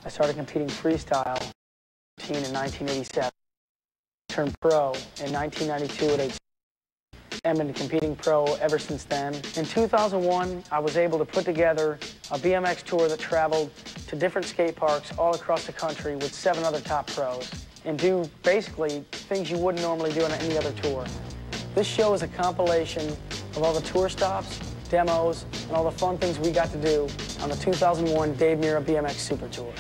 I started competing freestyle in 1987. Turned pro in 1992 at age 6. I've been competing pro ever since then. In 2001, I was able to put together a BMX tour that traveled to different skate parks all across the country with 7 other top pros and do basically things you wouldn't normally do on any other tour. This show is a compilation of all the tour stops, demos, and all the fun things we got to do on the 2001 Dave Mirra BMX Super Tour.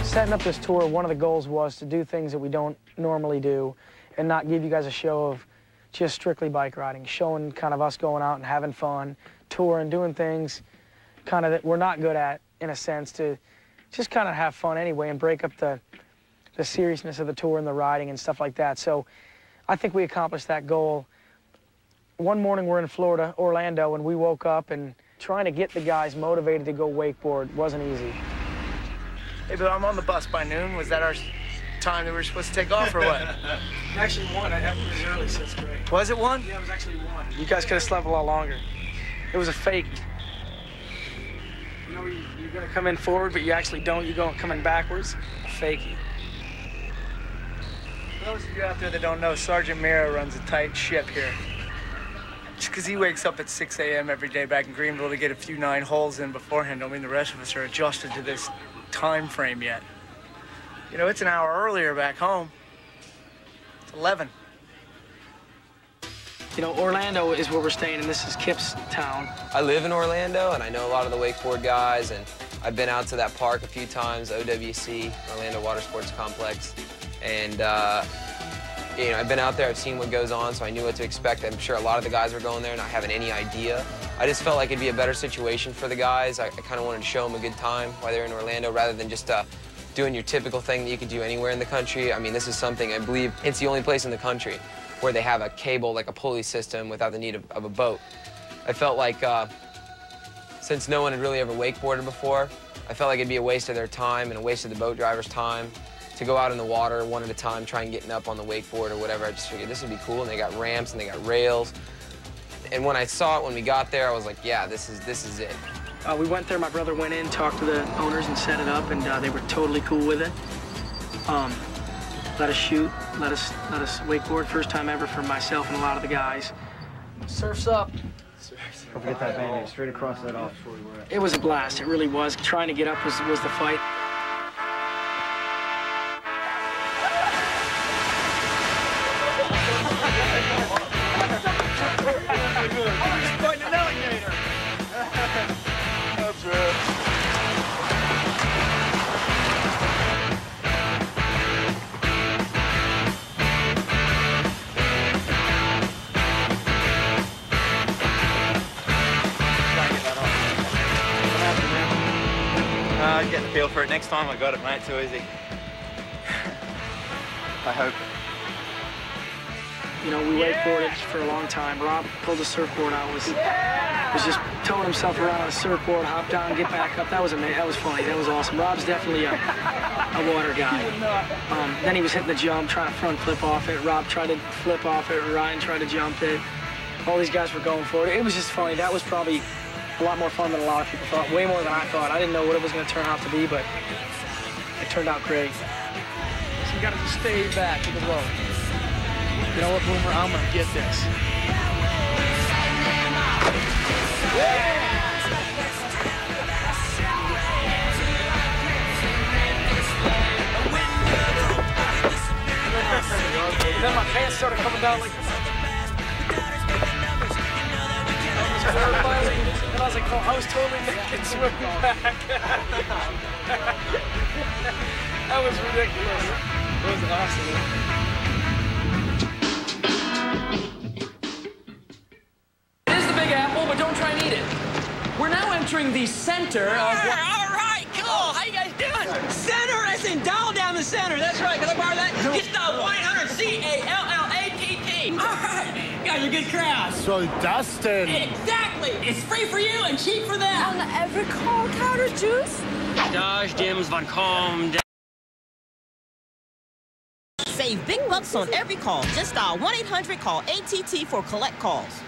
Setting up this tour, one of the goals was to do things that we don't normally do and not give you guys a show of just strictly bike riding, showing kind of us going out and having fun, touring, doing things kind of that we're not good at, in a sense, to just kind of have fun anyway and break up the seriousness of the tour and the riding and stuff like that. So I think we accomplished that goal. One morning we're in Florida, Orlando, and we woke up, and trying to get the guys motivated to go wakeboard wasn't easy. Hey, but I'm on the bus by noon. Was that our time that we were supposed to take off, or what? Actually, 1. It was early, so it's great. Was it 1? Yeah, it was actually 1. You guys could have slept a lot longer. It was a fake. You know, you're going to come in forward, but you actually don't. You're going coming backwards. A fakey. For those of you out there that don't know, Sergeant Mirra runs a tight ship here. Just because he wakes up at 6 a.m. every day back in Greenville to get a few 9 holes in beforehand don't mean the rest of us are adjusted to this time frame yet. You know, it's an hour earlier back home. It's 11. You know, Orlando is where we're staying, and this is Kip's town. I live in Orlando, and I know a lot of the wakeboard guys, and I've been out to that park a few times, OWC, Orlando Water Sports Complex, and you know, I've been out there, I've seen what goes on, so I knew what to expect. I'm sure a lot of the guys were going there not having any idea. I just felt like it'd be a better situation for the guys. I kind of wanted to show them a good time while they're in Orlando, rather than just doing your typical thing that you could do anywhere in the country. I mean, this is something, I believe, it's the only place in the country where they have a cable, like a pulley system, without the need of a boat. I felt like, since no one had really ever wakeboarded before, I felt like it'd be a waste of their time and a waste of the boat driver's time to go out in the water one at a time, trying getting up on the wakeboard or whatever. I just figured this would be cool, and they got ramps and they got rails. And when I saw it when we got there, I was like, yeah, this is it. We went there, my brother went in, talked to the owners and set it up, and they were totally cool with it. Let us shoot, let us wakeboard, first time ever for myself and a lot of the guys. Surf's up. Don't forget that band-aid, straight across that off. It was a blast, it really was. Trying to get up was the fight. getting the feel for it. Next time I got it, mate. Too easy. I hope. You know, we wakeboarded for a long time. Rob pulled the surfboard out, was just towing himself around on a surfboard, hop down, get back up. That was amazing. That was funny. That was awesome. Rob's definitely a water guy. Then he was hitting the jump, trying to front flip off it. Rob tried to flip off it. Ryan tried to jump it. All these guys were going for it. It was just funny. That was probably a lot more fun than a lot of people thought. Way more than I thought. I didn't know what it was going to turn out to be, but it turned out great. So you got to just stay back to the road. You know what, Boomer? I'm going to get this. Then my pants started coming down like this. And I was like, oh, I was totally naked swimming back. That was ridiculous. It was awesome. But don't try and eat it. We're now entering the center of... All right, cool. How you guys doing? Center as in dial down the center. That's right. Can I borrow that? It's the 1-800-CALLATT. All right. Guys are a good crowd. So, Dustin. Exactly. It's free for you and cheap for them. On every call counter juice? Dodge, Dims, Von Calm. Save big bucks on every call. Just dial 1-800-CALL-ATT for collect calls.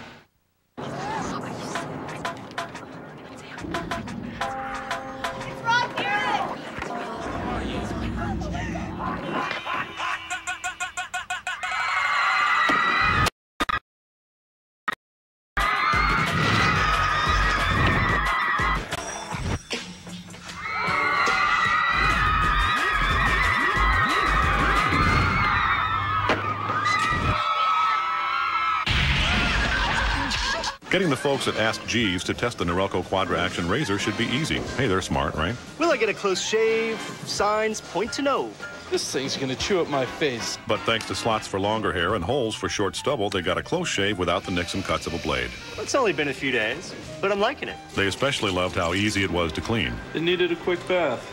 Getting the folks at Ask Jeeves to test the Norelco Quadra Action Razor should be easy. Hey, they're smart, right? Will I get a close shave? Signs point to no. This thing's gonna chew up my face. But thanks to slots for longer hair and holes for short stubble, they got a close shave without the nicks and cuts of a blade. It's only been a few days, but I'm liking it. They especially loved how easy it was to clean. It needed a quick bath.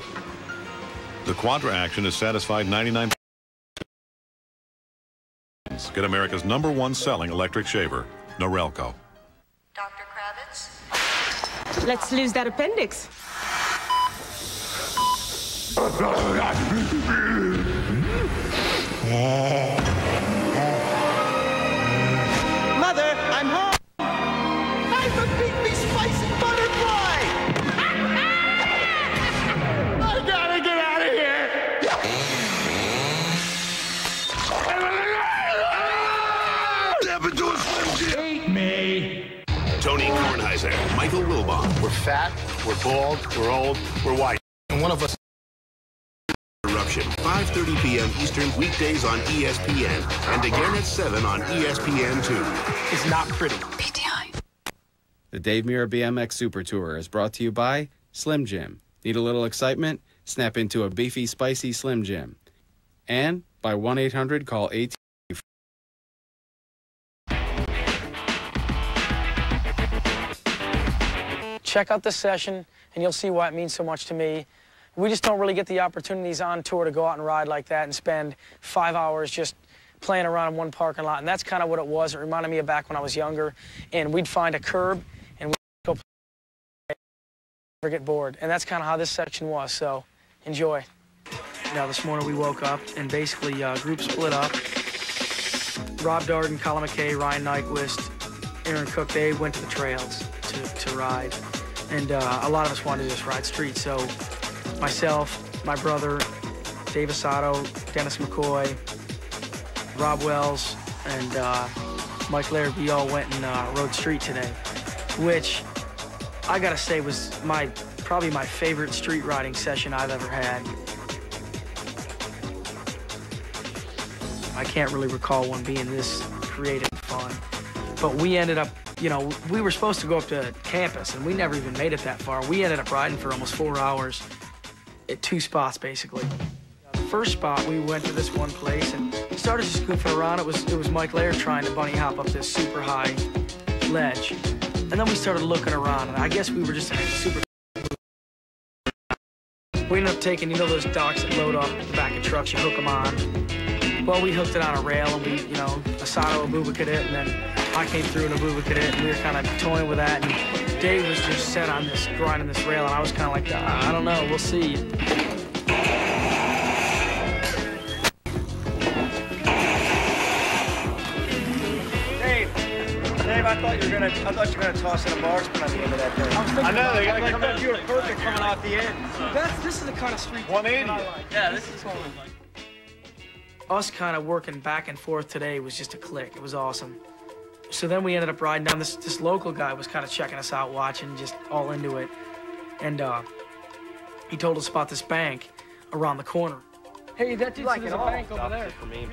The Quadra Action has satisfied 99%. Get America's #1 selling electric shaver, Norelco. Dr. Kravitz? Let's lose that appendix. Mother, I'm home. I'm a big, big spicy butterfly. I gotta get out of here! Step into a Slim Jim. Eat me! Tony Kornheiser, Michael Wilbon. We're fat, we're bald, we're old, we're white. And one of us... Eruption, 5:30 p.m. Eastern, weekdays on ESPN. And again at 7 on ESPN2. It's not pretty. PTI. The Dave Mirra BMX Super Tour is brought to you by Slim Jim. Need a little excitement? Snap into a beefy, spicy Slim Jim. And by 1-800-CALL-ATT. Check out this session, and you'll see why it means so much to me. We just don't really get the opportunities on tour to go out and ride like that and spend 5 hours just playing around in one parking lot, and that's kind of what it was. It reminded me of back when I was younger, and we'd find a curb, and we'd go play, never get bored, and that's kind of how this section was, so enjoy. Now, this morning we woke up, and basically group split up. Rob Darden, Colin McKay, Ryan Nyquist, Aaron Cook, they went to the trails to ride, and a lot of us wanted to just ride street, so myself, my brother, Dave Assato, Dennis McCoy, Rob Wells, and Mike Laird, we all went and rode street today, which I gotta say was probably my favorite street riding session I've ever had. I can't really recall one being this creative and fun, but we ended up, you know, we were supposed to go up to campus, and we never even made it that far. We ended up riding for almost 4 hours at 2 spots, basically. The first spot, we went to this one place and started just goofing around. It was Mike Laird trying to bunny hop up this super high ledge. And then we started looking around, and I guess we were just in a super... We ended up taking, you know those docks that load off the back of trucks, you hook them on. Well, we hooked it on a rail, and we, you know, Asado abubaka'd it, and then I came through and abubaka'd it, and we were kind of toying with that, and Dave was just set on this, grinding this rail, and I was kind of like, I don't know, we'll see. Dave, I thought you were gonna toss in a marksman on the end of that thing. I know, they gotta come back. You were perfect coming off the end. This is the kind of street 180. I like. Yeah, this is cool. Us kind of working back and forth today was just a click. It was awesome. So then we ended up riding down. This local guy was kind of checking us out, watching, just all into it. And he told us about this bank around the corner. Hey, that dude, like there's a bank over there. You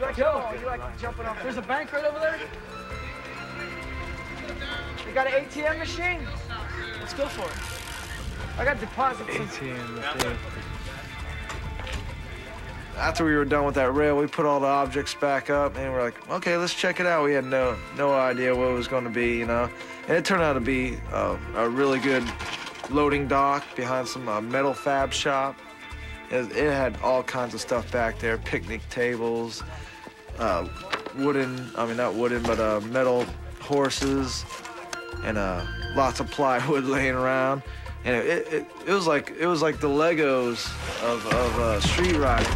like jumping off? There's a bank right over there. You got an ATM machine? Let's go for it. I got deposits. ATM machine. After we were done with that rail, we put all the objects back up, and we're like, okay, let's check it out. We had no idea what it was going to be, you know. And it turned out to be a really good loading dock behind some metal fab shop. It had all kinds of stuff back there, picnic tables, wooden, I mean, not wooden, but metal horses, and lots of plywood laying around. And it was like the Legos of street riding.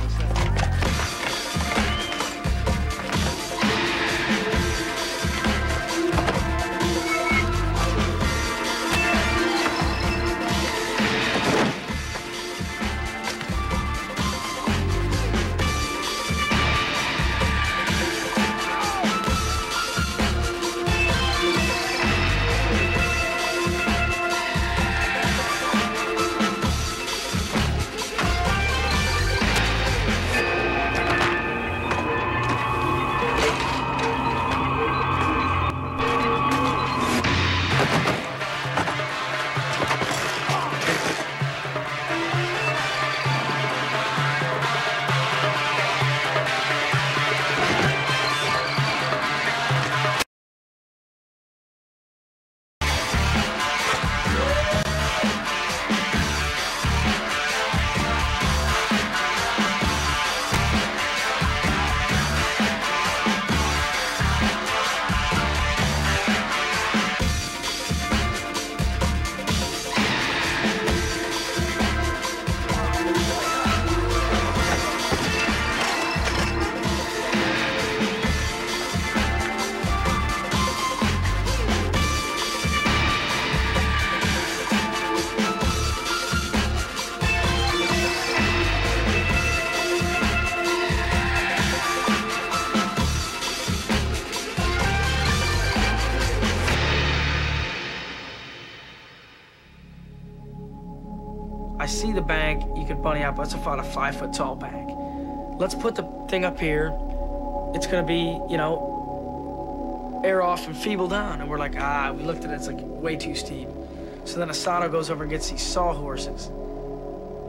I see the bank, you could bunny up, that's about a 5 foot tall bank. Let's put the thing up here. It's gonna be, you know, air off and feeble down. And we're like, we looked at it, it's like way too steep. So then Asado goes over and gets these sawhorses.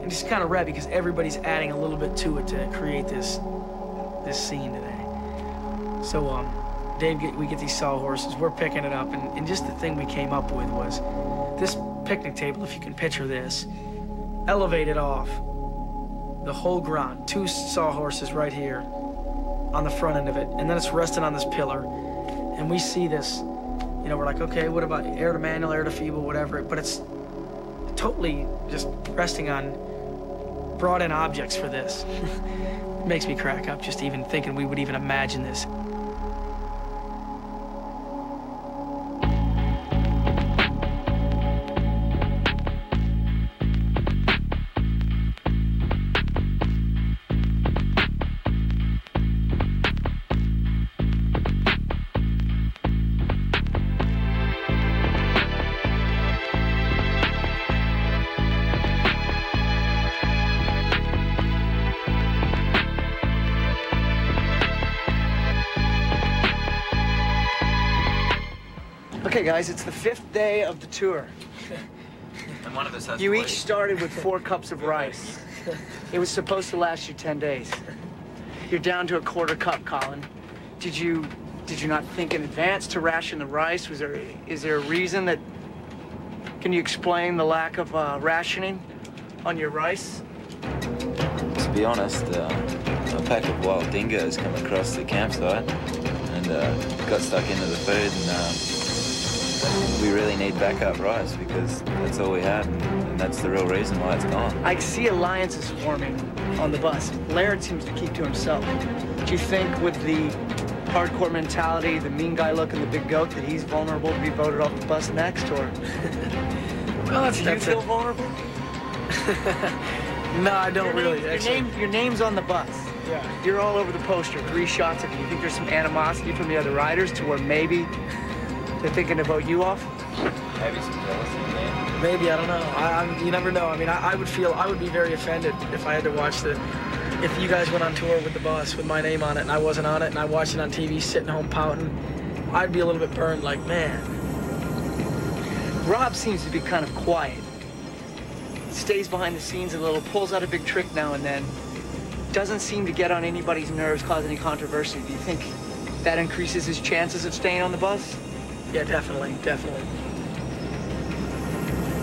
And it's kind of rad because everybody's adding a little bit to it to create this scene today. So we get these sawhorses, we're picking it up, and just the thing we came up with was this picnic table, if you can picture this, elevated off the whole ground, 2 sawhorses right here on the front end of it, and then it's resting on this pillar, and we see this, you know, we're like, okay, what about air to manual, air to feeble, whatever, but it's totally just resting on brought-in objects for this. It makes me crack up just even thinking we would even imagine this. Okay, guys, it's the 5th day of the tour. And one of us has You to each wait. started with 4 cups of rice. It was supposed to last you 10 days. You're down to a 1/4 cup, Colin. Did you not think in advance to ration the rice? Is there a reason that? Can you explain the lack of rationing on your rice? be honest, a pack of wild dingoes come across the campsite and got stuck into the food, and we really need backup rice because that's all we had, and that's the real reason why it's gone. I see alliances forming on the bus. Laird seems to keep to himself. Do you think with the hardcore mentality, the mean guy look, and the big goat, that he's vulnerable to be voted off the bus next, or? Well, do you feel vulnerable? No, I don't really. Your name's on the bus. Yeah. You're all over the poster, 3 shots of you. You think there's some animosity from the other riders to where maybe they're thinking to vote you off? Maybe some jealousy, yeah. Maybe, I don't know. You never know. I mean, I would be very offended if I had to watch if you guys went on tour with the bus with my name on it and I wasn't on it and I watched it on TV sitting home pouting. I'd be a little bit burned, like, man. Rob seems to be kind of quiet. Stays behind the scenes a little, pulls out a big trick now and then. Doesn't seem to get on anybody's nerves, cause any controversy. Do you think that increases his chances of staying on the bus? Yeah, definitely, definitely.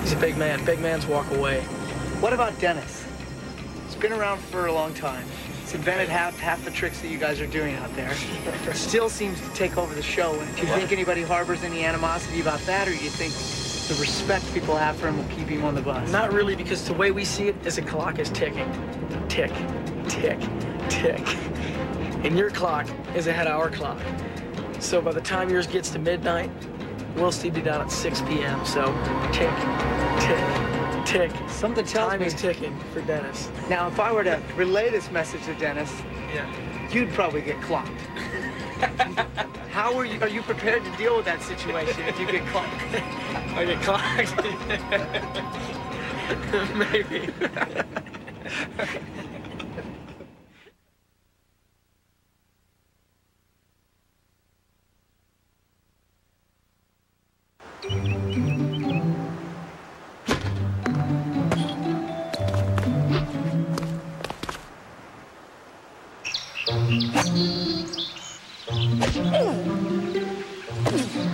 He's a big man. Big mans walk away. What about Dennis? He's been around for a long time. He's invented half the tricks that you guys are doing out there. Still seems to take over the show. And do you think anybody harbors any animosity about that, or do you think the respect people have for him will keep him on the bus? Not really, because the way we see it is a clock is ticking. Tick, tick, tick. And your clock is ahead of our clock. So by the time yours gets to midnight, we'll still be down at 6 p.m. So tick, tick, tick. Something tells Time me is ticking for Dennis. Now, if I were to relay this message to Dennis, yeah, you'd probably get clocked. How are you prepared to deal with that situation if you get clocked? I get clocked? Maybe.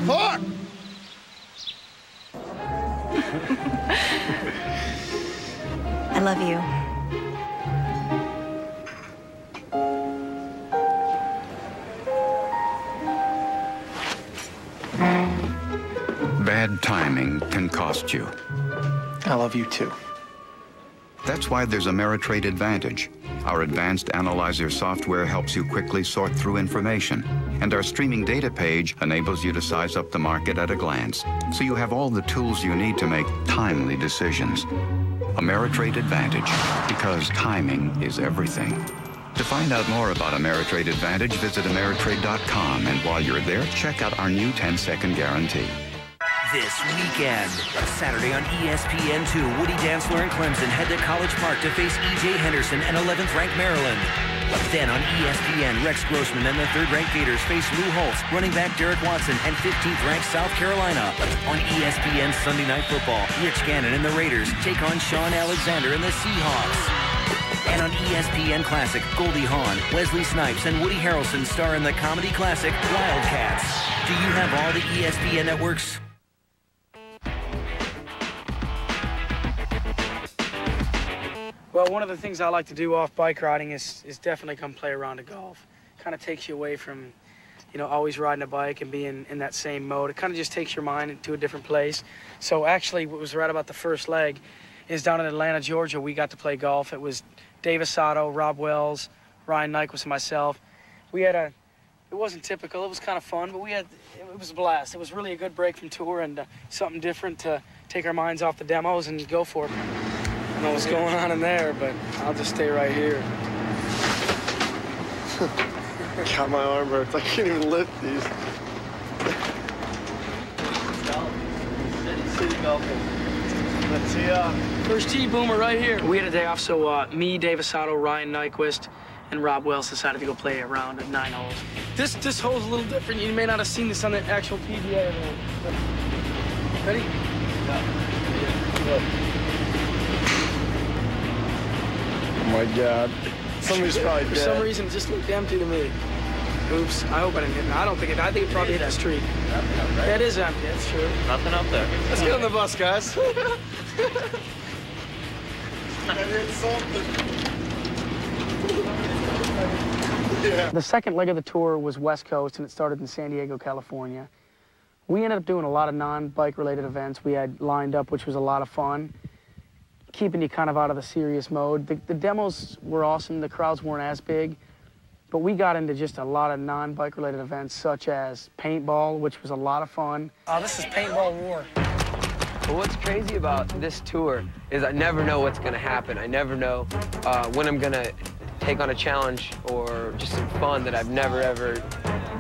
Fuck! I love you. Bad timing can cost you. I love you too. That's why there's Ameritrade Advantage. Our advanced analyzer software helps you quickly sort through information, and our streaming data page enables you to size up the market at a glance, so you have all the tools you need to make timely decisions. Ameritrade Advantage, because timing is everything. To find out more about Ameritrade Advantage, visit Ameritrade.com, and while you're there, check out our new 10-second guarantee. This weekend, Saturday on ESPN2, Woody Dantzler and Clemson head to College Park to face E.J. Henderson and 11th-ranked Maryland. Then on ESPN, Rex Grossman and the 3rd-ranked Gators face Lou Holtz, running back Derek Watson, and 15th-ranked South Carolina. On ESPN Sunday Night Football, Rich Gannon and the Raiders take on Sean Alexander and the Seahawks. And on ESPN Classic, Goldie Hawn, Wesley Snipes, and Woody Harrelson star in the comedy classic Wildcats. Do you have all the ESPN networks? Well, one of the things I like to do off bike riding is definitely come play a round of golf. Kind of takes you away from, you know, always riding a bike and being in that same mode. It kind of just takes your mind into a different place. So actually, what was right about the first leg is down in Atlanta, Georgia, we got to play golf. It was Dave Assato, Rob Wells, Ryan Nyquist, and myself. We had it wasn't typical, it was kind of fun, but it was a blast. It was really a good break from tour and something different to take our minds off the demos and go for it. I don't know what's going on in there, but I'll just stay right here. God, my arm hurts. I can't even lift these. City golfing. Let's see, first tee, Boomer, right here. We had a day off, so me, Dave Assato, Ryan Nyquist, and Rob Wells decided to go play a round at 9 holes. This hole's a little different. You may not have seen this on the actual PGA hole. Ready? Yeah. Oh my God. Somebody's probably dead. For some reason, it just looked empty to me. Oops. I hope I didn't hit it. I don't think it. I think it probably hit the street. Yeah, it is empty. That's true. Nothing up there. Let's get on the bus, guys. I hit something. Yeah. The second leg of the tour was West Coast, and it started in San Diego, California. We ended up doing a lot of non-bike related events we had lined up, which was a lot of fun, keeping you kind of out of the serious mode. The demos were awesome. The crowds weren't as big, but we got into just a lot of non-bike related events, such as paintball, which was a lot of fun. This is paintball war. But what's crazy about this tour is I never know what's going to happen. I never know when I'm going to take on a challenge or just some fun that I've never, ever,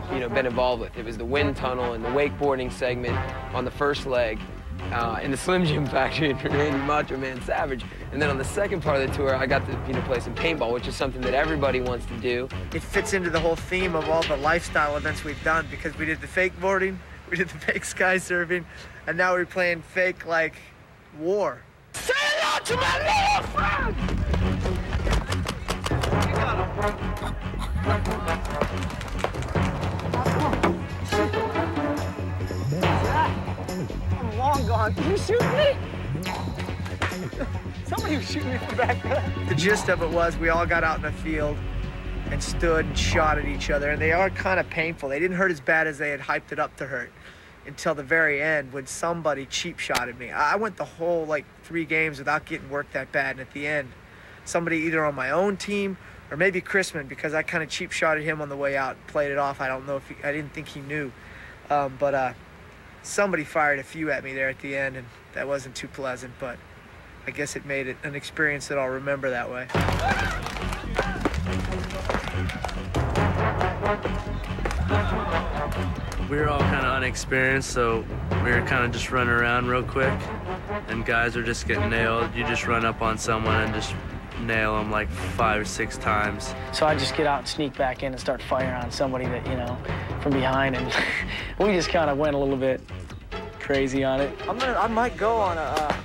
been involved with. It was the wind tunnel and the wakeboarding segment on the first leg in the Slim Jim factory in Randy Macho Man Savage. And then on the second part of the tour, I got to play some paintball, which is something that everybody wants to do. It fits into the whole theme of all the lifestyle events we've done because we did the fake boarding, we did the fake sky surfing, and now we're playing fake, like, war. Say hello to my little friend! You got I'm long gone. Did you shoot me? Somebody was shooting me from back there. The gist of it was we all got out in the field and stood and shot at each other, and they are kind of painful. They didn't hurt as bad as they had hyped it up to hurt until the very end when somebody cheap shot at me. I went the whole, 3 games without getting worked that bad, and at the end, somebody either on my own team or maybe Chrisman, because I kind of cheap shot at him on the way out and played it off. I don't know if I didn't think he knew. But somebody fired a few at me there at the end, and that wasn't too pleasant, but I guess it made it an experience that I'll remember that way. We were all kind of unexperienced, so we were kind of just running around real quick, and guys were just getting nailed. You just run up on someone and just nail them like 5 or 6 times. So I just get out and sneak back in and start firing on somebody that, from behind, and we just kind of went a little bit crazy on it. I might go on a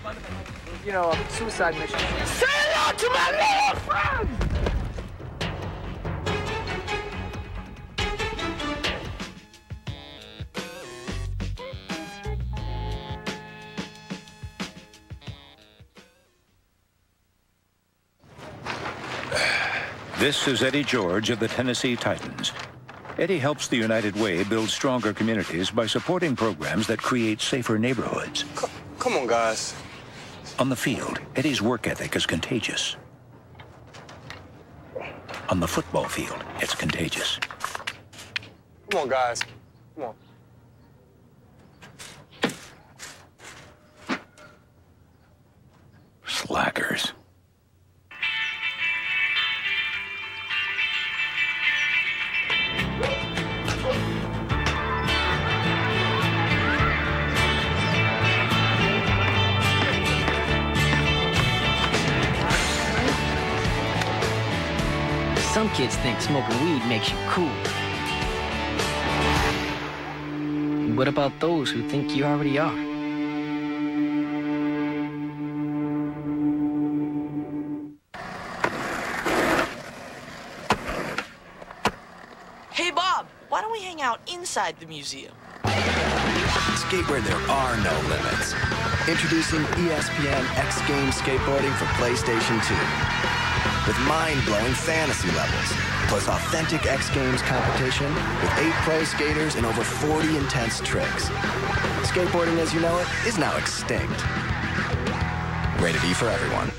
suicide mission. Say hello to my little friend! This is Eddie George of the Tennessee Titans. Eddie helps the United Way build stronger communities by supporting programs that create safer neighborhoods. Come on, guys. On the field, Eddie's work ethic is contagious. On the football field, it's contagious. Come on, guys. Come on. Slackers. Some kids think smoking weed makes you cool. What about those who think you already are? Hey, Bob, why don't we hang out inside the museum? Skate where there are no limits. Introducing ESPN X Games Skateboarding for PlayStation 2. With mind-blowing fantasy levels, plus authentic X Games competition with 8 pro skaters and over 40 intense tricks. Skateboarding as you know it is now extinct. Rated E for everyone.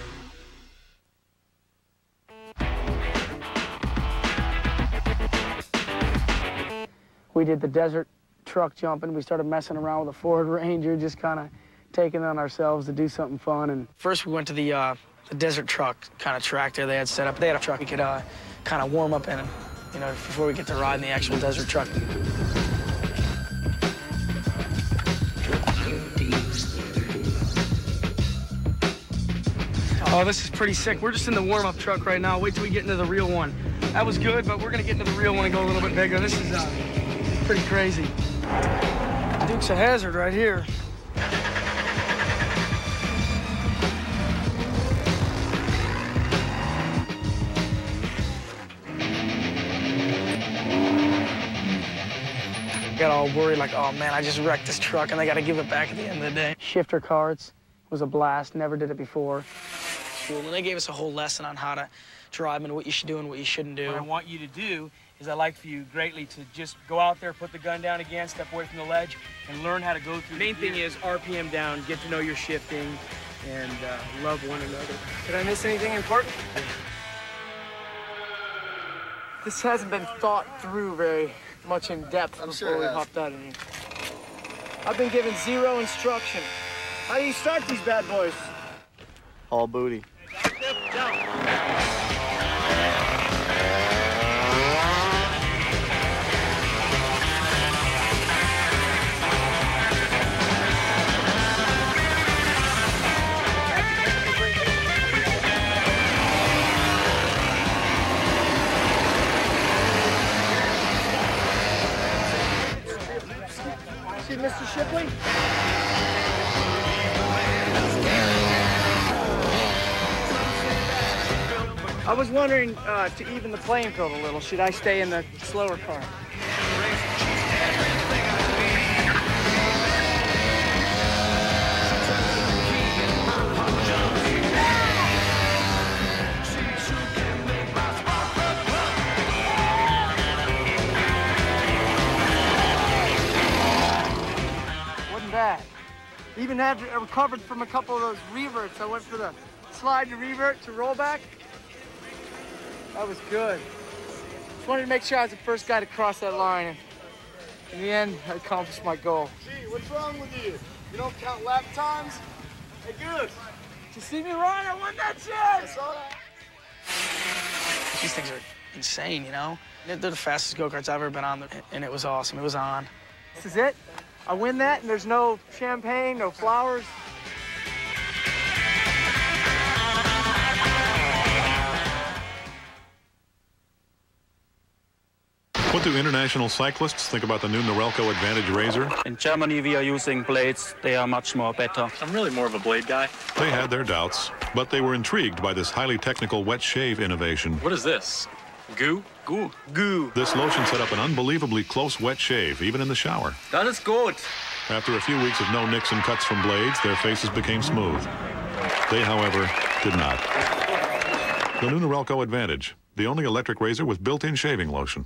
We did the desert truck jumping. We started messing around with a Ford Ranger, just kind of taking it on ourselves to do something fun. And first we went to the desert truck kind of track there they had set up. They had a truck we could kind of warm up in, before we get to ride in the actual desert truck. Oh, this is pretty sick. We're just in the warm-up truck right now. Wait till we get into the real one. That was good, but we're gonna get into the real one and go a little bit bigger. This is pretty crazy. Dukes of Hazzard right here. Got all worried, like, oh man, I just wrecked this truck and I gotta give it back at the end of the day. Shifter carts was a blast, never did it before. Cool, and they gave us a whole lesson on how to drive and what you should do and what you shouldn't do. What I want you to do is I'd like for you greatly to just go out there, put the gun down again, step away from the ledge, and learn how to go through. The main thing is RPM down, get to know your shifting, and love one another. Did I miss anything important? This hasn't been thought through very much in depth before we hopped out in here. I've been given zero instruction. How do you start these bad boys? All booty. See Mr. Shipley? I was wondering, to even the playing field a little, should I stay in the slower car? Wasn't bad. Even had recovered from a couple of those reverts. I went for the slide to revert to rollback. That was good. Just wanted to make sure I was the first guy to cross that line. And in the end, I accomplished my goal. Gee, what's wrong with you? You don't count lap times? Hey, good. Did you see me run? I won that shit! I saw that. These things are insane, you know? They're the fastest go-karts I've ever been on, and it was awesome. It was on. This is it. I win that, and there's no champagne, no flowers. What do international cyclists think about the new Norelco Advantage Razor? In Germany, we are using blades. They are much more better. I'm really more of a blade guy. They had their doubts, but they were intrigued by this highly technical wet shave innovation. What is this? Goo? Goo. This lotion set up an unbelievably close wet shave, even in the shower. That is good. After a few weeks of no nicks and cuts from blades, their faces became smooth. They, however, did not. The new Norelco Advantage, the only electric razor with built-in shaving lotion.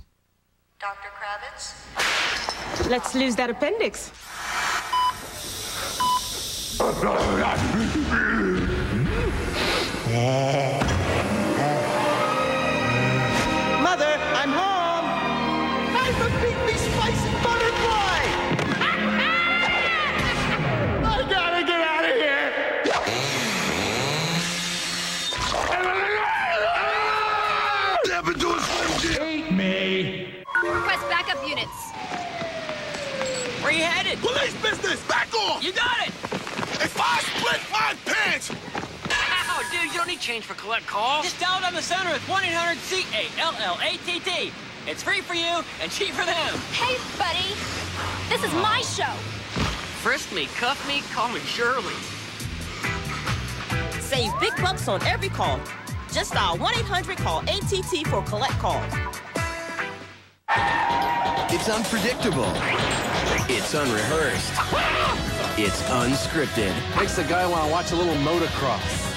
Dr. Kravitz? Let's lose that appendix. Mother, I'm home. I'm a big spicy butterfly. I gotta get out of here. Never do a Slim Jim. Eat me. Request backup units. Where you headed? Police business, back off! You got it. If I split my pants! Ow, dude, you don't need change for collect call. Just dial down the center with 1-800-CALLATT. It's free for you and cheap for them. Hey, buddy. This is my show. Frisk me, cuff me, call me Shirley. Save big bucks on every call. Just dial 1-800-CALL-ATT for collect calls. It's unpredictable. It's unrehearsed. It's unscripted. Makes the guy want to watch a little motocross.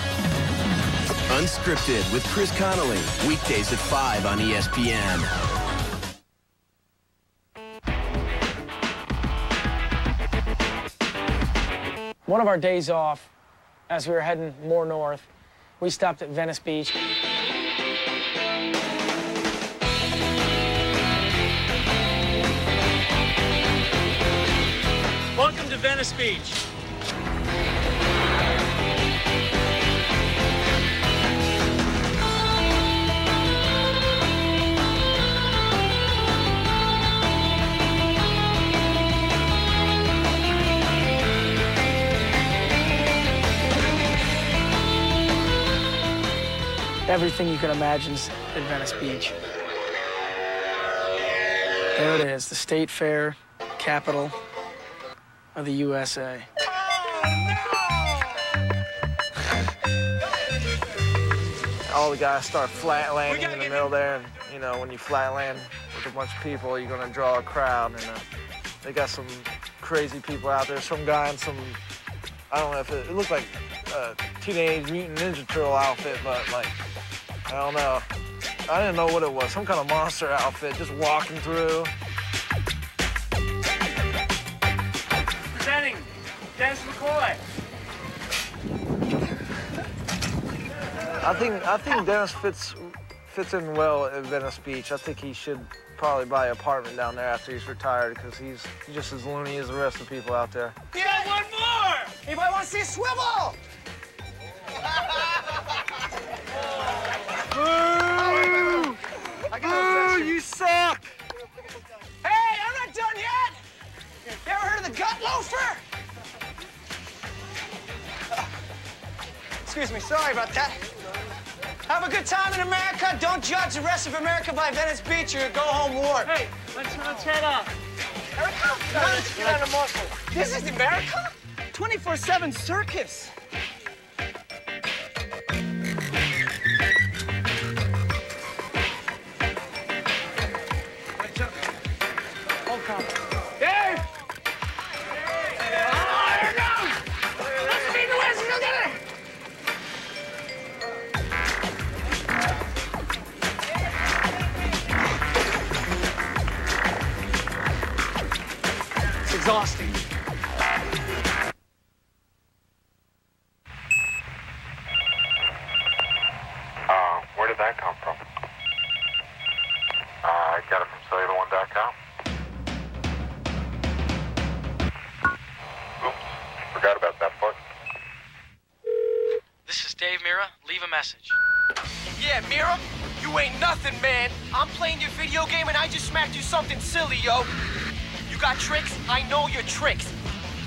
Unscripted with Chris Connolly. Weekdays at 5 on ESPN. One of our days off, as we were heading more north, we stopped at Venice Beach. Welcome to Venice Beach. Everything you can imagine is at Venice Beach. There it is, the state fair capital of the USA. All the guys start flat landing in the middle there, and you know, when you flat land with a bunch of people, you're gonna draw a crowd, and they got some crazy people out there. Some guy in some, I don't know if it looked like a Teenage Mutant Ninja Turtle outfit, but like, I don't know. I didn't know what it was. Some kind of monster outfit, just walking through. Presenting Dennis McCoy. I think Dennis fits in well at Venice Beach. I think he should probably buy an apartment down there after he's retired because he's just as loony as the rest of the people out there. We got one more! Anybody want to see a swivel? Boo! Boo, you suck! Hey, I'm not done yet! You ever heard of the gut loafer? Excuse me, sorry about that. Have a good time in America. Don't judge the rest of America by Venice Beach or you'll go home warm. Hey, let's head up. America? Let's get out of muscle. This is America? 24/7 circus. Dave! It's exhausting. Where did that come from? I got it from cellularone.com. Oops, forgot about that part. This is Dave Mirra. Leave a message. Yeah, Mirra, you ain't nothing, man. I'm playing your video game and I just smacked you something silly, yo. You got tricks? I know your tricks.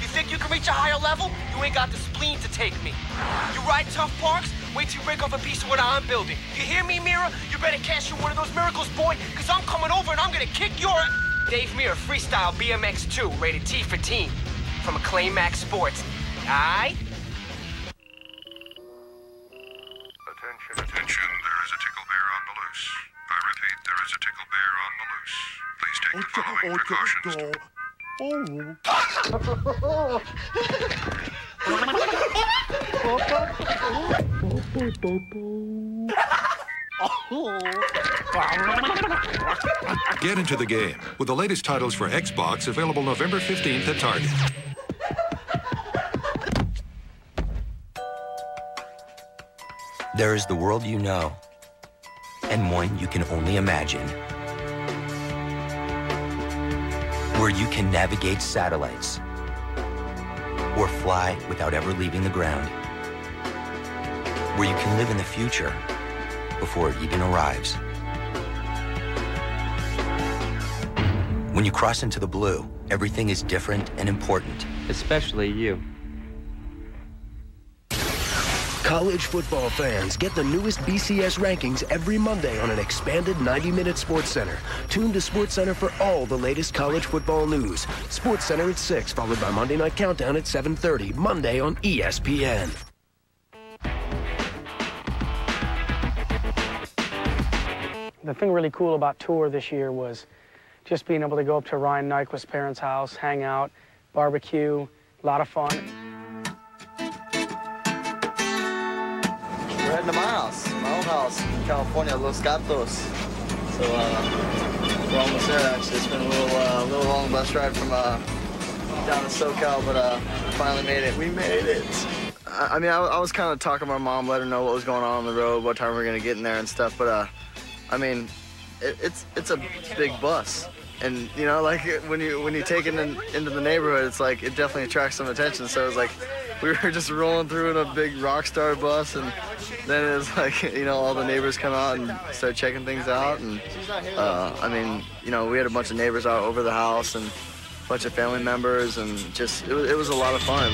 You think you can reach a higher level? You ain't got the spleen to take me. You ride tough parks? Wait till you break off a piece of what I'm building. You hear me, Mirra? You better catch you one of those miracles, boy, because I'm coming over and I'm gonna kick your... Dave Mirra, Freestyle BMX 2, rated T for teen, from Acclaim Max Sports. Aight? Attention, there is a tickle bear on the loose. I repeat, there is a tickle bear on the loose. Please take the following precautions. Get into the game with the latest titles for Xbox available November 15th at Target. There is the world you know, and one you can only imagine. Where you can navigate satellites, or fly without ever leaving the ground. Where you can live in the future before it even arrives. When you cross into the blue, everything is different and important. Especially you. College football fans, get the newest BCS rankings every Monday on an expanded 90-minute SportsCenter. Tune to SportsCenter for all the latest college football news. SportsCenter at 6, followed by Monday Night Countdown at 7:30, Monday on ESPN. The thing really cool about tour this year was just being able to go up to Ryan Nyquist's parents' house, hang out, barbecue, a lot of fun. We're heading to my house, my old house in California, Los Gatos. So we're almost there actually. It's been a little long bus ride from down to SoCal, but finally made it. We made it. I mean, I was kind of talking to my mom, let her know what was going on the road, what time we were gonna get in there and stuff. But I mean, it's a big bus. And you know, like when you take it into the neighborhood, it's like it definitely attracts some attention. So it's like we were just rolling through in a big rock star bus, and then it was like, you know, all the neighbors come out and start checking things out. And I mean, you know, we had a bunch of neighbors out over the house and a bunch of family members, and just it was a lot of fun.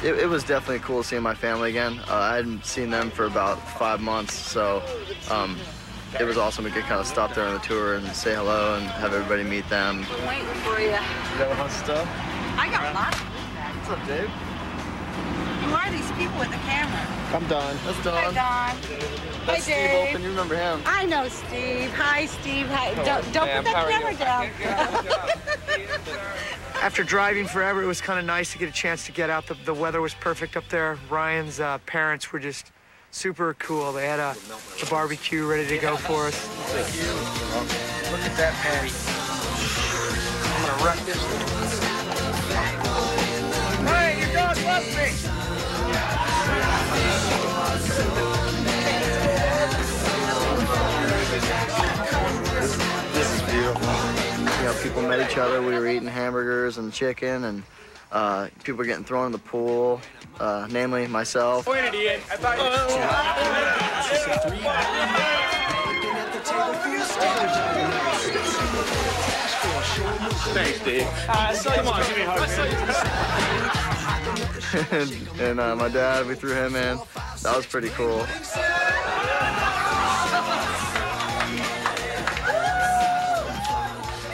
It was definitely cool seeing my family again. I hadn't seen them for about 5 months, so it was awesome to get kind of stop there on the tour and say hello and have everybody meet them. We're waiting for you. You got a bunch of stuff? I got a lot. What's up, Dave? Who are these people with the camera? I'm Don. That's Don. Hi, Don. Hi, That's Steve Dave. Open. You remember him? I know Steve. Hi, Steve. Hi. Don't put that camera down. After driving forever, it was kind of nice to get a chance to get out. The weather was perfect up there. Ryan's parents were just super cool. They had the barbecue ready to go for us. Thank you. Look at that patty. I'm gonna wreck this thing. Hey, your dog loves me. This is beautiful. You know, people met each other. We were eating hamburgers and chicken, and people were getting thrown in the pool, namely myself. Pointed Ian. I thought Thanks, Dave. Come on, give me a hug. And my dad, we threw him in. That was pretty cool.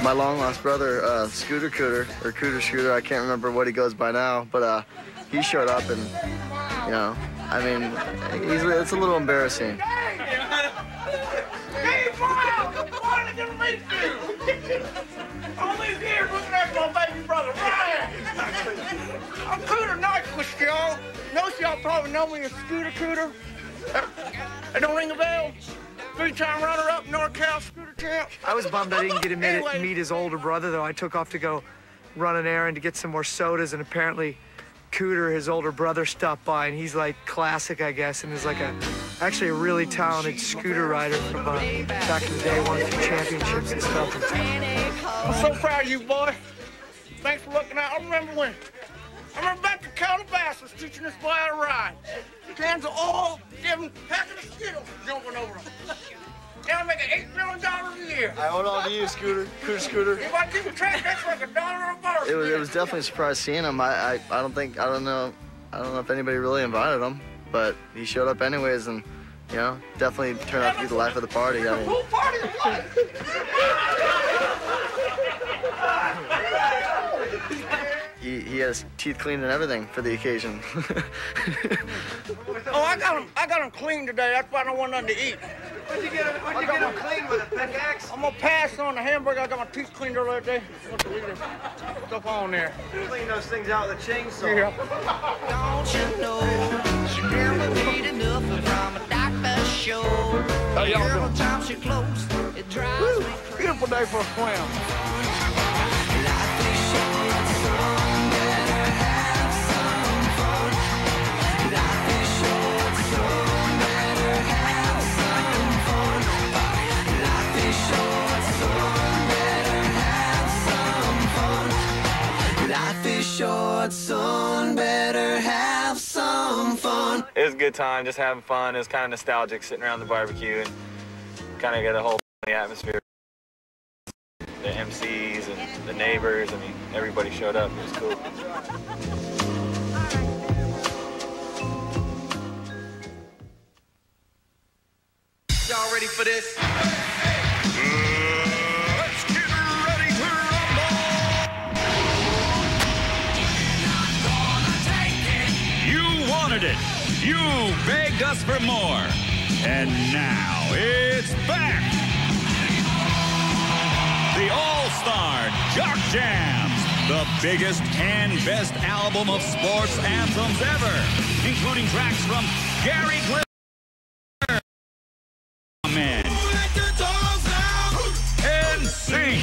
My long-lost brother, Scooter Cooter, or Cooter Scooter, I can't remember what he goes by now, but he showed up and, you know, I mean, it's a little embarrassing. Hey, Miles! Wanted to meet you! Only here looking at my baby brother, Ryan! I'm Cooter Nyquist, y'all. Most of y'all probably know me as Scooter Cooter. That don't ring a bell? Three-time runner-up NorCal Scooter Champ. I was bummed I didn't get to meet his older brother, though. I took off to go run an errand to get some more sodas, and apparently Cooter, his older brother, stopped by, and he's like classic, I guess, and is like actually a really talented scooter rider from back in the day, won a few championships and stuff. I'm so proud of you, boy. Thanks for looking out. I remember back to Calabasas teaching this boy how to ride. Cans of oil, give him a packet of Skittles, jumping over them. Now I'm making $8 million a year. I hold on to you, Scooter. Cooter Scooter. If I keep track, that's like $1 a bar. It was definitely a surprise seeing him. I don't know if anybody really invited him, but he showed up anyways, and you know, definitely turned out to be the life of the party. I mean, Pool party of life. he had his teeth cleaned and everything for the occasion. Oh, I got him clean today. That's why I don't want nothing to eat. What'd you get him clean with, a pickaxe? I'm gonna pass on the hamburger. I got my teeth cleaned earlier today. What's the leader? Stuff on there. Clean those things out with a chainsaw. Yeah. Don't you know she never need enough from a doctor's show. How y'all doing? Every time she close, it drives Woo, me crazy. beautiful day for a swim. Son, better have some fun. It was a good time, just having fun. It was kind of nostalgic sitting around the barbecue and kind of get a whole atmosphere. The MCs and the neighbors, I mean, everybody showed up. It was cool. Y'all ready for this? Let's get ready to rumble! You wanted it. You begged us for more. And now it's back. The All-Star Jock Jams. The biggest and best album of sports anthems ever. Including tracks from Gary Glitter. Man. And sing.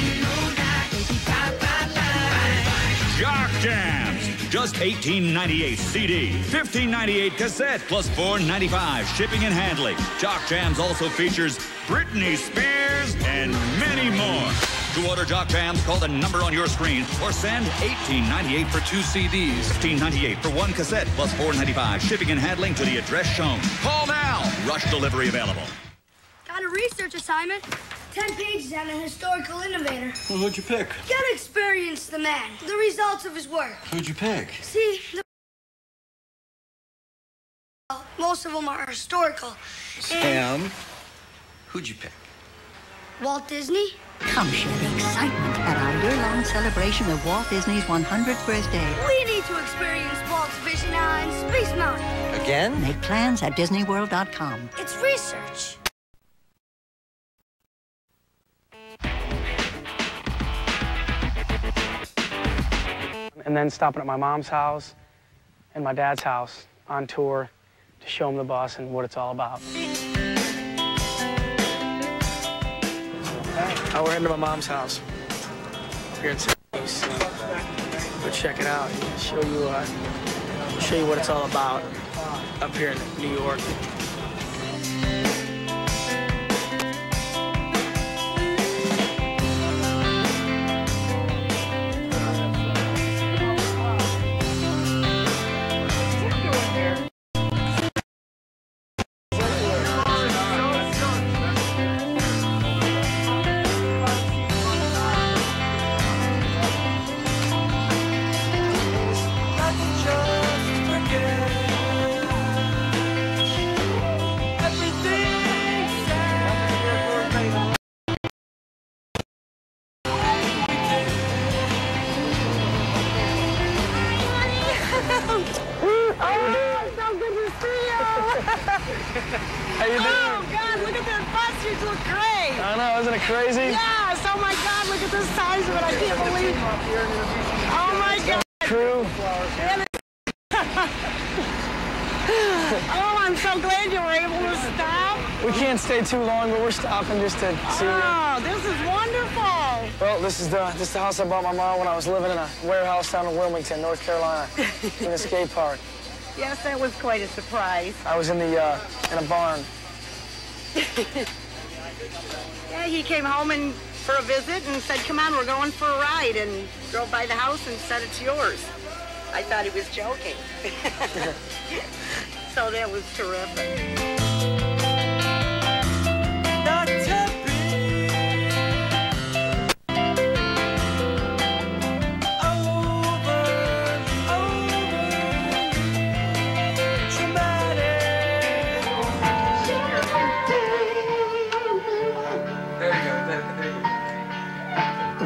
Jock Jams. Just $18.98 CD, $15.98 cassette, plus $4.95 shipping and handling. Jock Jams also features Britney Spears and many more. To order Jock Jams, call the number on your screen or send $18.98 for 2 CDs, $15.98 for 1 cassette, plus $4.95 shipping and handling to the address shown. Call now. Rush delivery available. Got a research assignment. 10 pages on a historical innovator. Well, who'd you pick? Gotta experience the man, the results of his work. Who'd you pick? See, most of them are historical. Sam, who'd you pick? Walt Disney? Come share the excitement at our year-long celebration of Walt Disney's 100th birthday. We need to experience Walt's Vision on Space Mountain. Again? Make plans at DisneyWorld.com. It's research. And then stopping at my mom's house and my dad's house on tour to show them the bus and what it's all about. Now we're heading to my mom's house here in St. Louis. Go check it out. Show you what it's all about up here in New York. How you doing? Oh, God, look at that bus. You look great. I know, isn't it crazy? Yes. Oh, my God, look at the size of it. I can't believe it. Oh, my God. Crew. Oh, I'm so glad you were able to stop. We can't stay too long, but we're stopping just to see you. Oh, this is wonderful. Well, this is the house I bought my mom when I was living in a warehouse down in Wilmington, North Carolina, in a skate park. Yes, that was quite a surprise. I was in a barn. Yeah, he came home and for a visit and said, come on, we're going for a ride, and drove by the house and said it's yours. I thought he was joking. So that was terrific.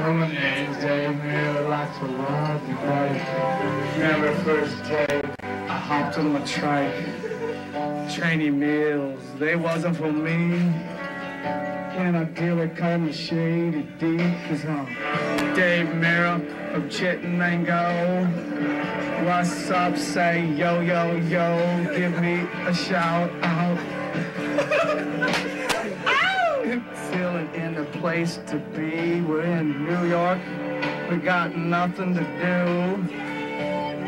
My name's Dave Mirra, lots of love, you guys. Remember first day, I hopped on my trike. Training meals, they wasn't for me. Can I deal it kind of shady deep? Cause I'm Dave Mirra of Chittenden. What's up, say yo, yo, yo, give me a shout out. Feeling in the place to be. We're in New York. We got nothing to do.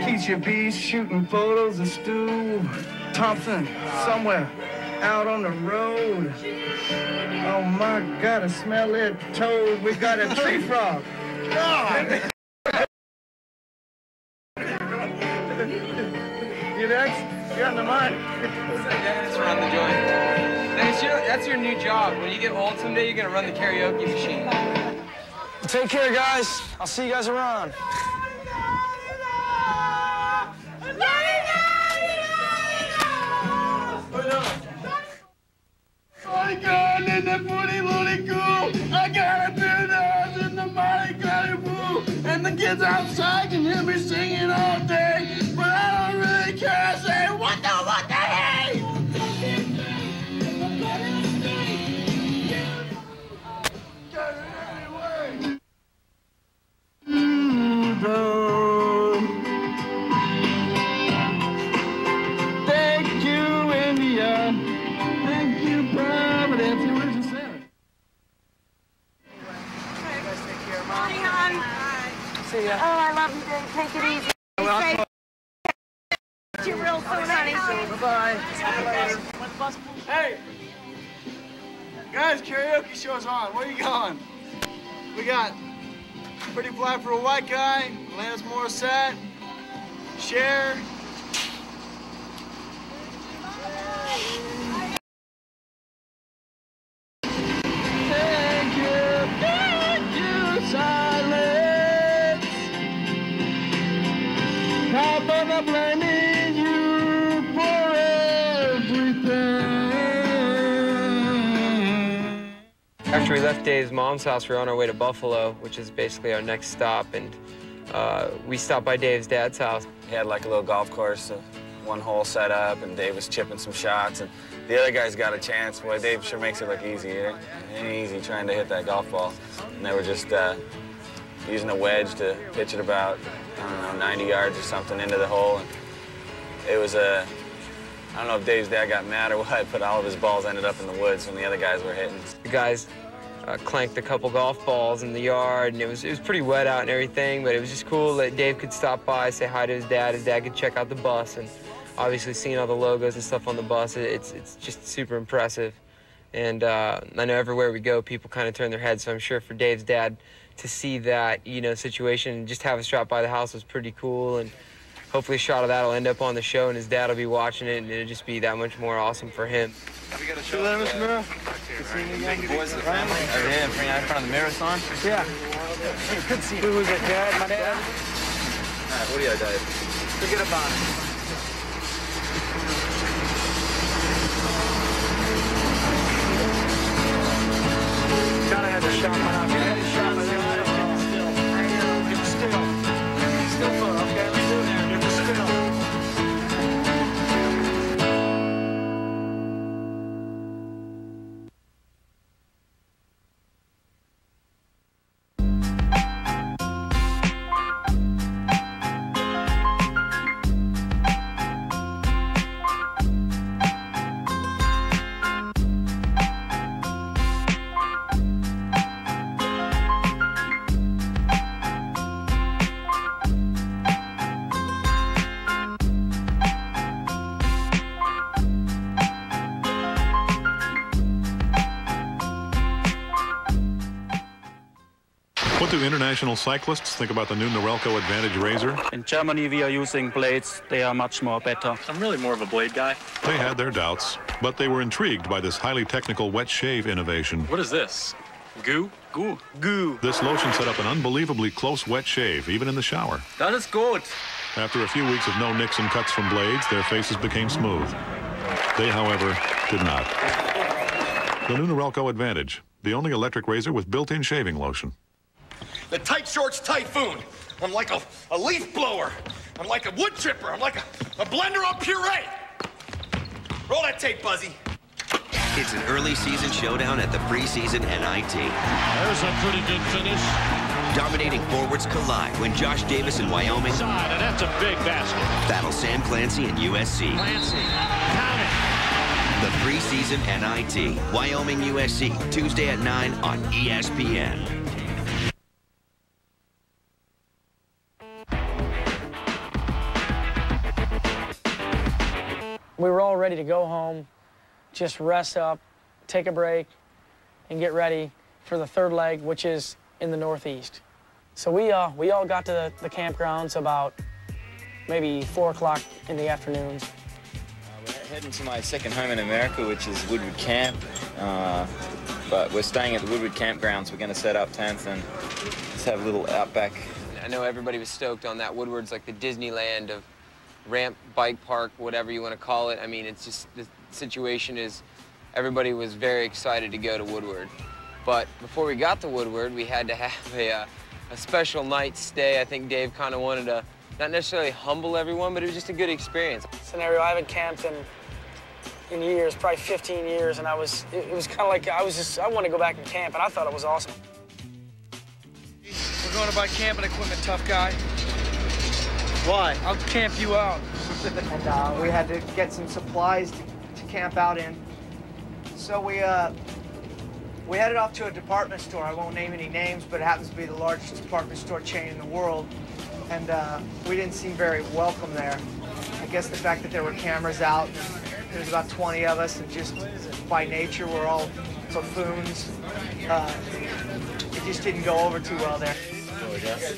Keep your bees shooting photos of Stu Thompson somewhere out on the road. Oh my God, I smell it toad. We got a tree frog. God. You next? You on the mic? Dennis, run the joint. Dennis, that's your new job. When you get old someday, you're gonna run the karaoke machine. Take care, guys. I'll see you guys around. My God, in the booty looty cool. I got a beer nose in the mighty gully pool. And the kids outside can hear me singing all day. But I don't really care. I say, what the hey? Thank you, India. Thank you, Providence. Where's your sandwich? Bye, hon. See ya. Oh, I love you, Dave. Take it easy. Be safe. See you real soon, honey. Bye-bye. Hey! Guys, karaoke show's on. Where you going? We got Pretty Fly for a White Guy, Alanis Morissette, Cher. Thank you, silence. How about I blaming you for everything? How's After we left Dave's mom's house, we were on our way to Buffalo, which is basically our next stop, and we stopped by Dave's dad's house. He had like a little golf course, one hole set up, and Dave was chipping some shots, and the other guys got a chance. Boy, Dave sure makes it look easy. It ain't easy trying to hit that golf ball. And they were just using a wedge to pitch it about, I don't know, 90 yards or something into the hole. And it was I don't know if Dave's dad got mad or what, but all of his balls ended up in the woods when the other guys were hitting. The guys clanked a couple golf balls in the yard, and it was pretty wet out and everything, but it was just cool that Dave could stop by, say hi to his dad could check out the bus, and obviously seeing all the logos and stuff on the bus, it's just super impressive. And I know everywhere we go, people kind of turn their heads, so I'm sure for Dave's dad to see that, you know, situation and just have us drop by the house was pretty cool, and hopefully a shot of that will end up on the show, and his dad will be watching it, and it'll just be that much more awesome for him. We got a show there, Mr. Mirra. Good seeing you again. Boys of the family. Over here, bring out in front of the Mirra sign. Yeah. Hey, good seeing you. Who was it, Dad? My dad? All right, what do you, Dave? Forget about it. Gotta have the shot one out. Gotta have the shot one out. Get the still. Still photo, okay? Let's do it. Get the still. What do international cyclists think about the new Norelco Advantage Razor? In Germany, we are using blades. They are much more better. I'm really more of a blade guy. They had their doubts, but they were intrigued by this highly technical wet shave innovation. What is this? Goo? Goo. Goo. This lotion set up an unbelievably close wet shave, even in the shower. That is good. After a few weeks of no nicks and cuts from blades, their faces became smooth. They, however, did not. The new Norelco Advantage, the only electric razor with built-in shaving lotion. The tight shorts typhoon. I'm like a leaf blower. I'm like a wood chipper. I'm like a blender on puree. Roll that tape, Buzzy. It's an early season showdown at the preseason NIT. There's a pretty good finish. Dominating forwards collide when Josh Davis in Wyoming. Side, and that's a big basket. Battle Sam Clancy and USC. Clancy, count it. The preseason NIT. Wyoming, USC, Tuesday at 9 on ESPN. We were all ready to go home, just rest up, take a break, and get ready for the third leg, which is in the Northeast. So we all got to the campgrounds about maybe 4 o'clock in the afternoons. We're heading to my second home in America, which is Woodward Camp. But we're staying at the Woodward campgrounds. We're going to set up tents and just have a little outback. I know everybody was stoked on that. Woodward's like the Disneyland of ramp, bike park, whatever you want to call it. I mean, it's just, the situation is, everybody was very excited to go to Woodward. But before we got to Woodward, we had to have a special night stay. I think Dave kind of wanted to, not necessarily humble everyone, but it was just a good experience. Scenario, I haven't camped in years, probably 15 years, and it was kind of like, I wanted to go back and camp, and I thought it was awesome. We're going to buy camping equipment, tough guy. Why? I'll camp you out. And we had to get some supplies to camp out in. So we headed off to a department store. I won't name any names, but it happens to be the largest department store chain in the world. And we didn't seem very welcome there. I guess the fact that there were cameras out, there's about 20 of us, and just by nature, we're all buffoons. It just didn't go over too well there.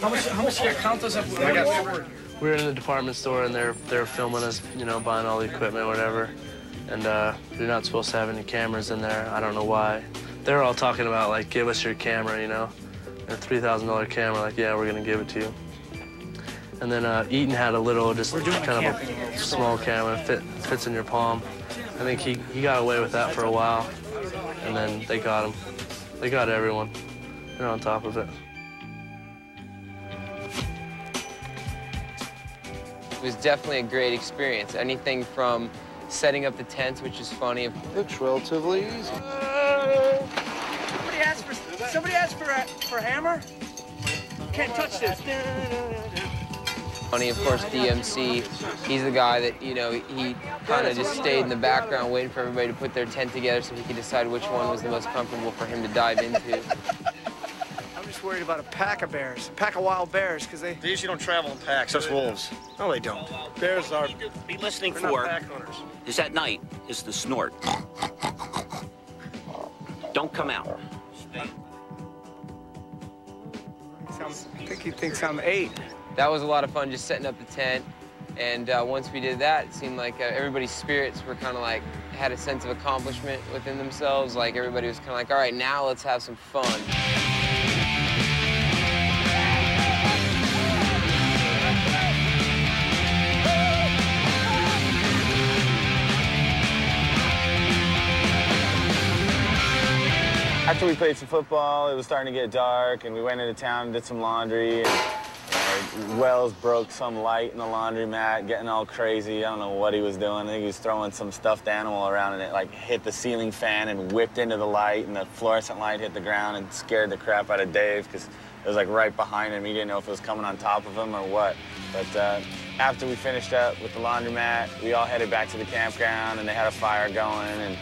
How much did it count us up? We were in the department store, and they're filming us, you know, buying all the equipment or whatever. And you're not supposed to have any cameras in there. I don't know why. They're all talking about, like, give us your camera, you know. A $3,000 camera, like, yeah, we're gonna give it to you. And then Eaton had a little, just kind of a small camera, fits in your palm. I think he got away with that for a while, and then they got him. They got everyone. They're on top of it. It was definitely a great experience. Anything from setting up the tents, which is funny. It's relatively easy. Somebody asked for a hammer? Can't touch this. Funny, of course, DMC, he's the guy that, you know, he kind of just stayed in the background waiting for everybody to put their tent together so he could decide which one was the most comfortable for him to dive into. I'm just worried about a pack of bears, a pack of wild bears, because they usually don't travel in packs, us wolves. No, they don't. Bears are... Be listening They're for not pack owners. is at night is the snort. Don't come out. I think he thinks I'm 8. That was a lot of fun, just setting up the tent. And once we did that, it seemed like everybody's spirits were kind of like, had a sense of accomplishment within themselves. Like everybody was kind of like, all right, now let's have some fun. After we played some football, it was starting to get dark, and we went into town and did some laundry. And, Wells broke some light in the laundromat, getting all crazy. I don't know what he was doing. I think he was throwing some stuffed animal around, and it like hit the ceiling fan and whipped into the light, and the fluorescent light hit the ground and scared the crap out of Dave because it was like right behind him. He didn't know if it was coming on top of him or what. But after we finished up with the laundromat, we all headed back to the campground, and they had a fire going, and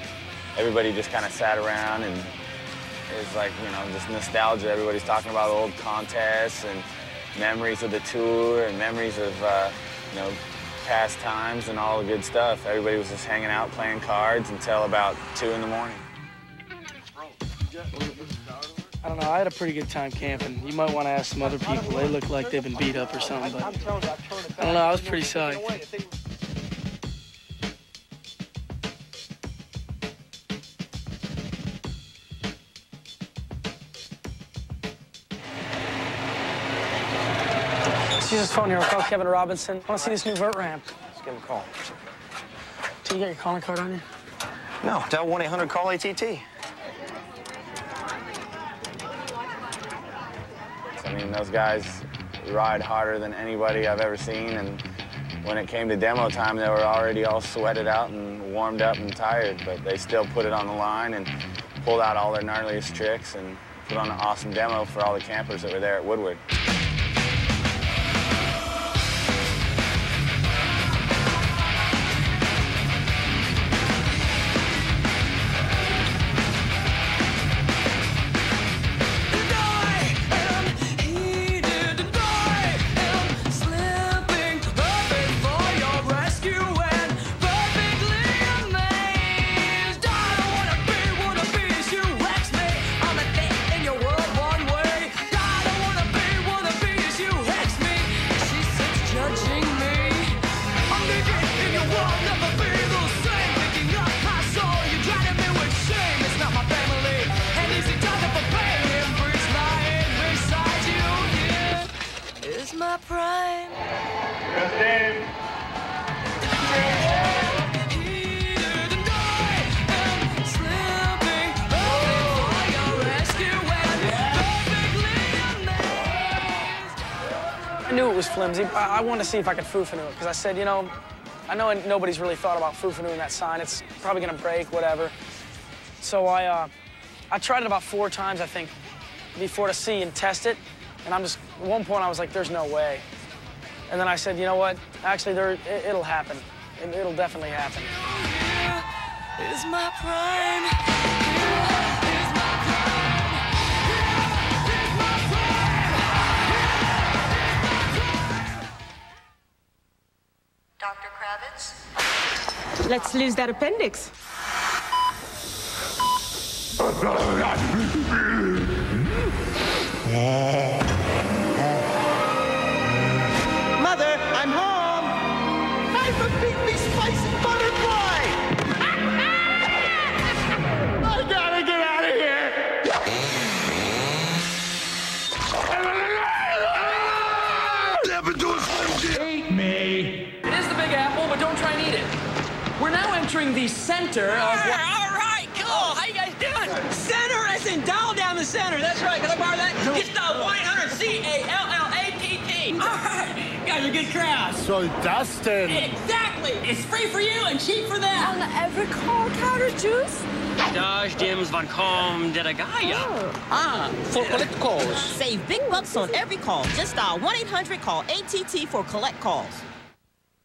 everybody just kind of sat around, and it was like, you know, just nostalgia. Everybody's talking about old contests and memories of the tour and memories of, you know, past times and all the good stuff. Everybody was just hanging out playing cards until about 2 in the morning. I don't know, I had a pretty good time camping. You might want to ask some other people. They look like they've been beat up or something, but I don't know, I was pretty psyched. Use his phone here. We'll call Kevin Robinson. I want to see this new vert ramp. Let's give him a call. Do you get your calling card on you? No, dial 1-800-CALL-ATT. I mean, those guys ride harder than anybody I've ever seen, and when it came to demo time, they were already all sweated out and warmed up and tired, but they still put it on the line and pulled out all their gnarliest tricks and put on an awesome demo for all the campers that were there at Woodward. I knew it was flimsy. I wanted to see if I could foo-fanoo it, because I said, you know, I know nobody's really thought about foo-fanooing that sign. It's probably gonna break, whatever. So I tried it about 4 times, I think, before to see and test it. And at one point I was like, there's no way. And then I said, you know what? Actually, it'll happen. It'll definitely happen. Is my prime. Dr. Kravitz? Let's lose that appendix. Mother, I'm home. I'm a big spicy butterfly. I gotta get out of here. Eat me. It is the Big Apple, but don't try and eat it. We're now entering the center of what... All right, cool. How you guys doing? Center as in dial down the center. That's right. Can I borrow that? No. Just dial 1-800-CALLATT. All right. You guys are a good crowd. So, Dustin. Exactly. It's free for you and cheap for them. On every call counter, Juice? Dash Dims van Com de Gaya. For collect calls. Save big bucks on every call. Just dial 1-800-CALL-ATT for collect calls.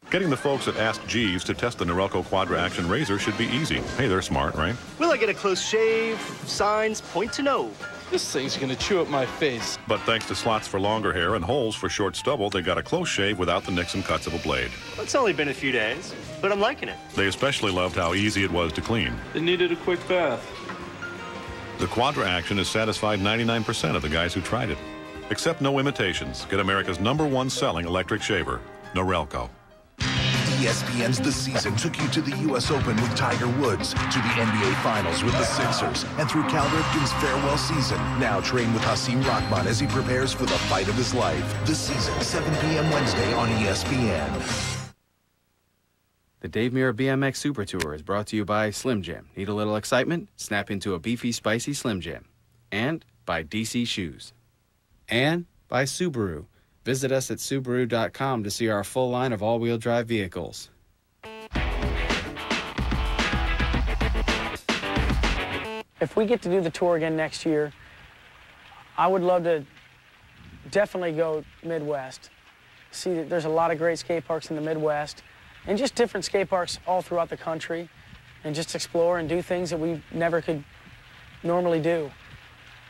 Getting the folks at Ask Jeeves to test the Norelco Quadra Action Razor should be easy. Hey, they're smart, right? Will I get a close shave? Signs point to no. This thing's gonna chew up my face. But thanks to slots for longer hair and holes for short stubble, they got a close shave without the nicks and cuts of a blade. It's only been a few days, but I'm liking it. They especially loved how easy it was to clean. It needed a quick bath. The Quadra Action has satisfied 99% of the guys who tried it. Except no imitations. Get America's #1 selling electric shaver, Norelco. ESPN's The Season took you to the U.S. Open with Tiger Woods, to the NBA Finals with the Sixers, and through Cal Ripken's farewell season. Now train with Hasim Rahman as he prepares for the fight of his life. The Season, 7 p.m. Wednesday on ESPN. The Dave Mirra BMX Super Tour is brought to you by Slim Jim. Need a little excitement? Snap into a beefy, spicy Slim Jim. And by DC Shoes. And by Subaru. Visit us at Subaru.com to see our full line of all-wheel drive vehicles. If we get to do the tour again next year, I would love to definitely go Midwest. See that there's a lot of great skate parks in the Midwest and just different skate parks all throughout the country, and just explore and do things that we never could normally do.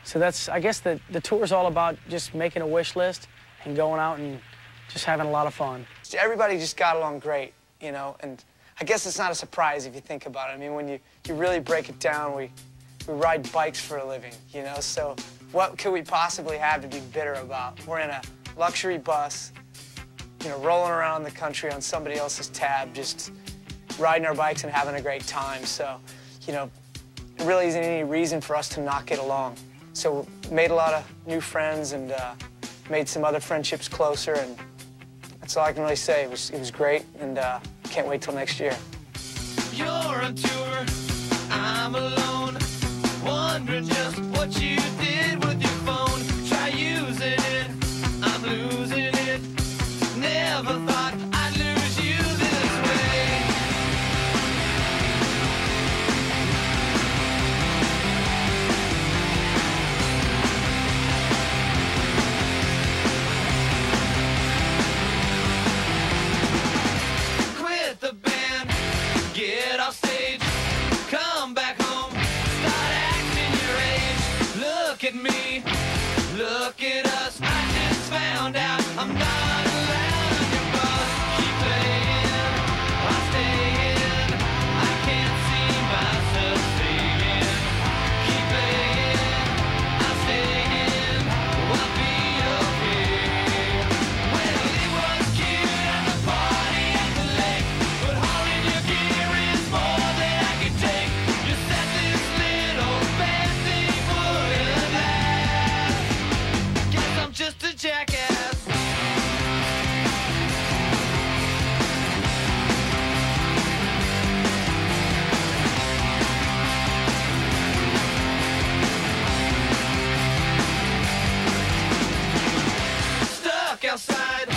So that's, I guess the tour is all about just making a wish list and going out and just having a lot of fun. Everybody just got along great, you know, and I guess it's not a surprise if you think about it. I mean, when you really break it down, we ride bikes for a living, you know, so what could we possibly have to be bitter about? We're in a luxury bus, you know, rolling around the country on somebody else's tab, just riding our bikes and having a great time. So, you know, there really isn't any reason for us to not get along. So made a lot of new friends and made some other friendships closer, and that's all I can really say. It was great, and can't wait till next year. You're on tour, I'm alone, wondering just what you did with your phone. Try using it, I'm losing it. Never thought I'd lose you this way. Quit the band, get off stage, come back home, start acting your age. Look at me, look at us, I just found out I'm not allowed on your bus. Keep playing, I'm staying, I can't see myself staying. Keep playing, I'm staying, I'll be okay. Well, it was cute at the party at the lake, but hauling your gear is more than I can take. You said this little bad thing wouldn't last. Guess I'm just a jackass. Stuck outside,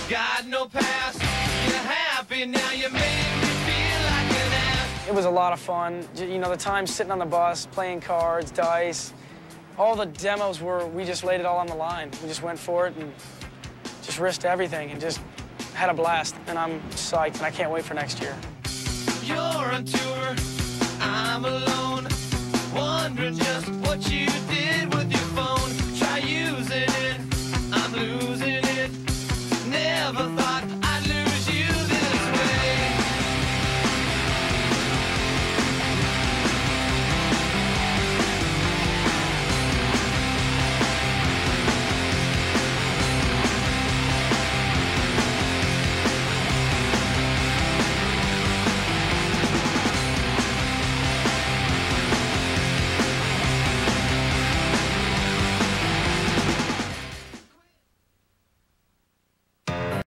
got no pass. You're happy now, you made me feel like an ass. It was a lot of fun. You know, the time sitting on the bus, playing cards, dice, all the demos we just laid it all on the line. We just went for it and just risked everything and just had a blast. And I'm psyched, and I can't wait for next year. You're on tour, I'm alone, wondering just what you did